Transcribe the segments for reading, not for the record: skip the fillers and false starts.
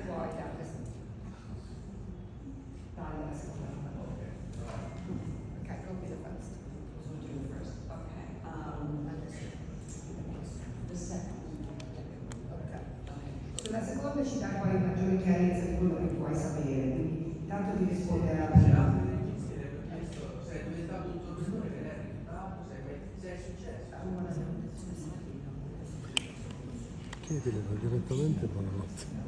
vuoi, adesso. Dai, la seconda volta. Okay, go be the first. We'll do it first. Okay. The second. Okay. Sulla seconda ci dà poi maggiore chiarezza di quello che vuoi sapere, quindi tanto ti risponderà prima. Sei diventato un tornatore che è risultato, sei successo. Chiedilo direttamente buonanotte.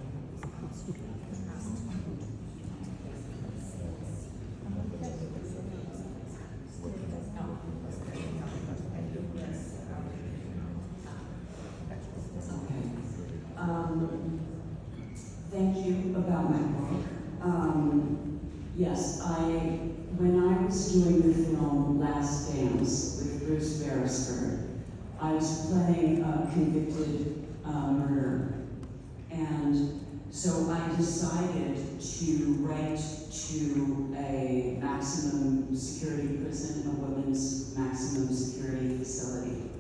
Thank you about my book. Yes, when I was doing the film Last Dance with Bruce Beresford, I was playing a convicted murderer. And so I decided to write to a maximum security prison, a women's maximum security facility,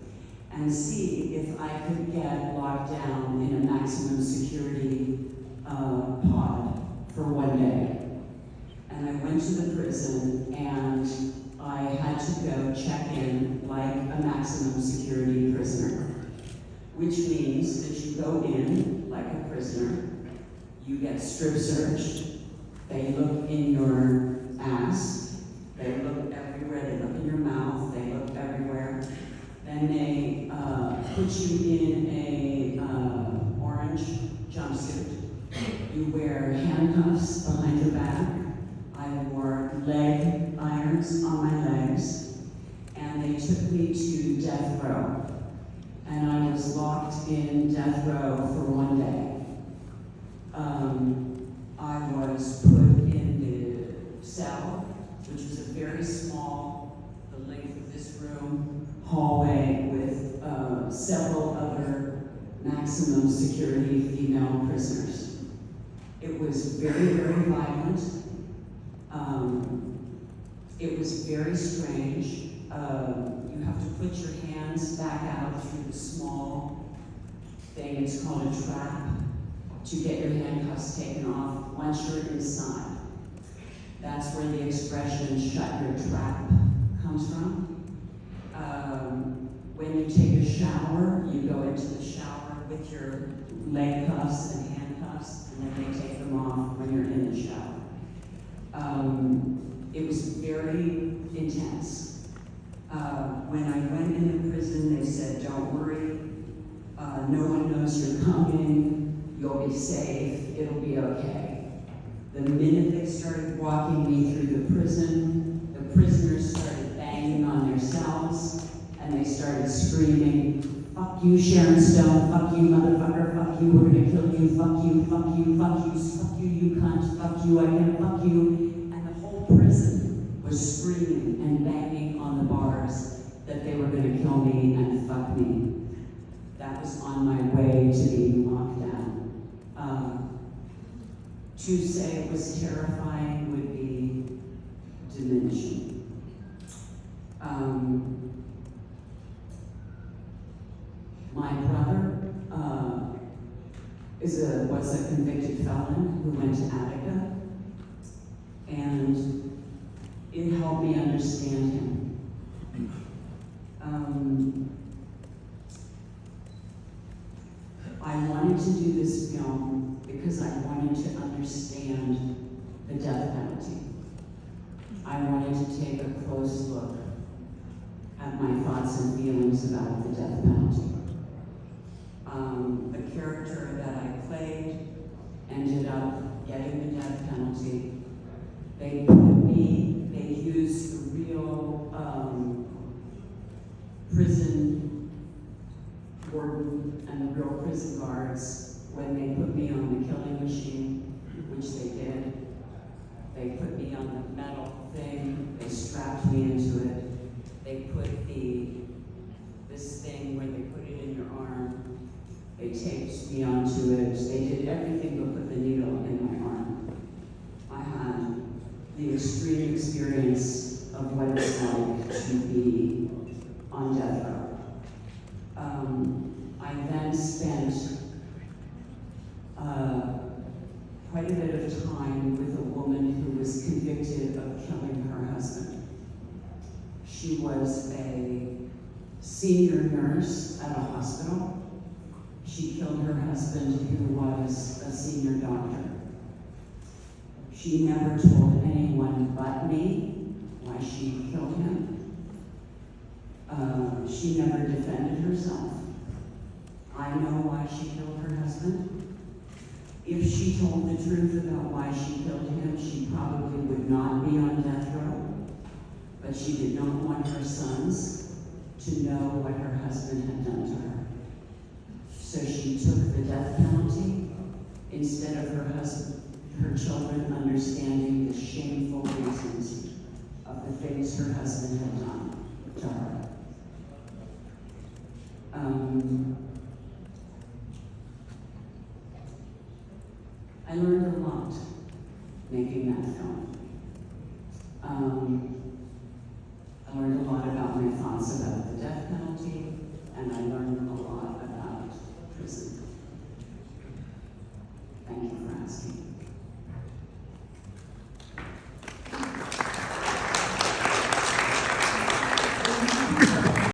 and see if I could get locked down in a maximum security pod for one day. And I went to the prison and I had to go check in like a maximum security prisoner, which means that you go in like a prisoner, you get strip searched, they look in your ass, they look everywhere, they look in your mouth, they look everywhere. Then they put you in a orange jumpsuit. You wear handcuffs behind your back. I wore leg irons on my legs. And they took me to death row. And I was locked in death row for one day. I was put in the cell, which was a very small, the length of this room, hallway with several other maximum security female prisoners. It was very, very violent. It was very strange. You have to put your hands back out through the small thing, it's called a trap, to get your handcuffs taken off once you're inside. That's where the expression "shut your trap" comes from. When you take a shower, you go into the shower with your leg cuffs and handcuffs, and then they take them off when you're in the shower. It was very intense. When I went in the prison, they said, "Don't worry, no one knows you're coming, you'll be safe, it'll be okay." The minute they started walking me through the prison, the prisoners started banging on their cells, and they started screaming, "Fuck you, Sharon Stone, fuck you, motherfucker, fuck you, we're gonna kill you, fuck you, fuck you, fuck you, fuck you, you cunt, fuck you, I can't fuck you." And the whole prison was screaming and banging on the bars that they were gonna kill me and fuck me. That was on my way to being locked down. To say it was terrifying would be diminishing. My brother was a convicted felon who went to Attica, and it helped me understand him. I wanted to do this film because I wanted to understand the death penalty. I wanted to take a close look at my thoughts and feelings about the death penalty. The character that I played ended up getting the death penalty. They used the real prison warden and the real prison guards when they put me on the killing machine, which they did. They put me on the metal thing, they strapped me into it. They put this thing where they put it in your arm, they taped me onto it. They did everything but put the needle in my arm. I had the extreme experience of what it's like to be on death row. I then spent quite a bit of time with a woman who was convicted of killing her husband. She was a senior nurse at a hospital. She killed her husband, who was a senior doctor. She never told anyone but me why she killed him. She never defended herself. I know why she killed her husband. If she told the truth about why she killed him, she probably would not be on death row. But she did not want her sons to know what her husband had done to her. So she took the death penalty instead of her children understanding the shameful reasons of the things her husband had done to her. I learned a lot making that film. I learned a lot about my thoughts about the death penalty, and I learned a lot about prison.